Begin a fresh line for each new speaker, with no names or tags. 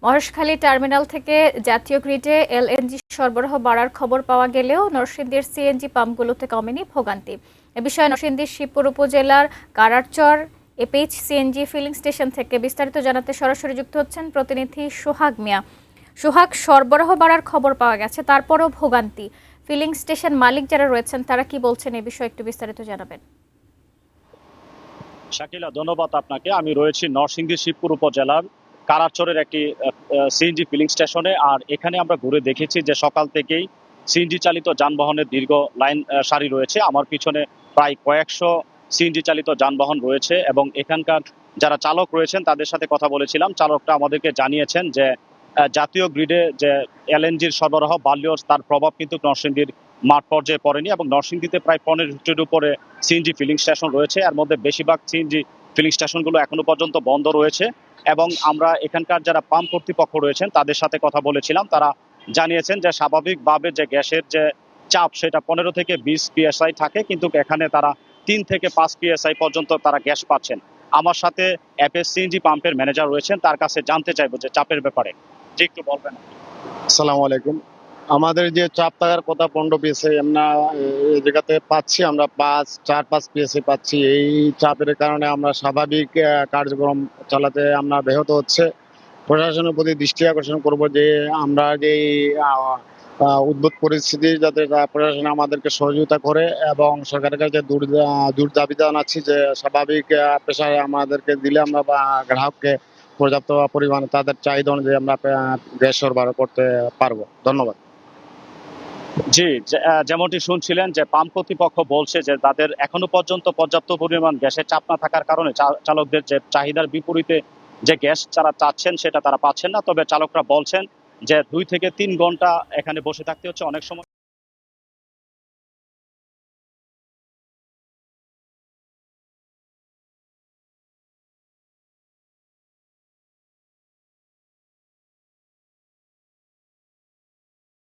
Maheshkhali terminal থেকে জাতীয় গ্রিডে LNG সরবরাহ বাড়ার খবর পাওয়া গেলেও নরসিংদীর সিএনজি পাম্পগুলোতে কমেনি ভোগান্তি। এ বিষয়ে নরসিংদীর শিবপুর উপজেলার কারারচর এপিএইচ সিএনজি ফিলিং স্টেশন থেকে বিস্তারিত জানাতে সরাসরি যুক্ত হচ্ছেন প্রতিনিধি সোহাগ মিয়া। সোহাগ, সরবরাহ বাড়ার খবর পাওয়া গেছে, তারপরও ভোগান্তি। ফিলিং স্টেশন মালিক যারা রয়েছেন তারা কি বলছেন, এই বিষয়ে একটু বিস্তারিত জানাবেন।
শাকিলা, ধন্যবাদ আপনাকে। আমি রয়েছি নরসিংদী শিবপুর উপজেলার কারারচরের একটি সিএনজি ফিলিং স্টেশনে। আর এখানে আমরা ঘুরে দেখেছি যে সকাল থেকেই সিএনজি চালিত যানবাহনের দীর্ঘ লাইন সারি রয়েছে। আমার পিছনে প্রায় কয়েকশো সিএনজি চালিত যানবাহন রয়েছে এবং এখানকার যারা চালক রয়েছেন তাদের সাথে কথা বলেছিলাম। চালকরা আমাদেরকে জানিয়েছেন যে জাতীয় গ্রিডে যে এলএনজির সরবরাহ বাড়লেও তার প্রভাব কিন্তু নরসিংদীর মাঠ পর্যায়ে পড়েনি এবং নরসিংদীতে প্রায় 15টির উপরে সিএনজি ফিলিং স্টেশন রয়েছে। এর মধ্যে বেশিরভাগ সিএনজি ফিলিং স্টেশনগুলো এখনো পর্যন্ত বন্ধ রয়েছে এবং আমরা এখানকার যারা পাম্প কর্তৃপক্ষ রয়েছেন তাদের সাথে কথা বলেছিলাম। তারা জানিয়েছেন যে স্বাভাবিকভাবে যে গ্যাসের যে চাপ সেটা 15 থেকে 20 পিএসআই থাকে, কিন্তু এখানে তারা 3 থেকে 5 পিএসআই পর্যন্ত তারা গ্যাস পাচ্ছেন। আমার সাথে এপিএইচ সিএনজি পাম্পের ম্যানেজার রয়েছেন, তার কাছে জানতে চাইবো যে চাপের ব্যাপারে যে একটু বলবেন।
আসসালামু আলাইকুম। আমাদের যে চাপ থাকার কথা 15 পিএসআই আমরা এই জায়গাতে পাচ্ছি, আমরা 4-5 পিএসআই পাচ্ছি। এই চাপের কারণে আমরা স্বাভাবিক কার্যক্রম চালাতে আমরা ব্যাহত হচ্ছে। প্রশাসনের প্রতি দৃষ্টি আকর্ষণ করব যে আমরা যে উদ্ভূত পরিস্থিতি যাতে প্রশাসন আমাদেরকে সহযোগিতা করে এবং সরকারের কাছে দূর দাবি জানাচ্ছি যে স্বাভাবিক পেশায় আমাদেরকে দিলে আমরা বা গ্রাহককে পর্যাপ্ত পরিমাণে তাদের চাহিদা অনুযায়ী আমরা গ্যাস সরবরাহ করতে পারবো। ধন্যবাদ।
জি, যেমনটি শুনছিলেন যে পাম্প কর্তৃপক্ষ বলছে যে তাদের এখনো পর্যন্ত পর্যাপ্ত পরিমাণ গ্যাসের চাপ না থাকার কারণে চালকদের যে চাহিদার বিপরীতে যে গ্যাস যারা চাচ্ছেন সেটা তারা পাচ্ছেন না। তবে চালকরা বলছেন যে 2 থেকে 3 ঘন্টা এখানে বসে থাকতে হচ্ছে অনেক সময়।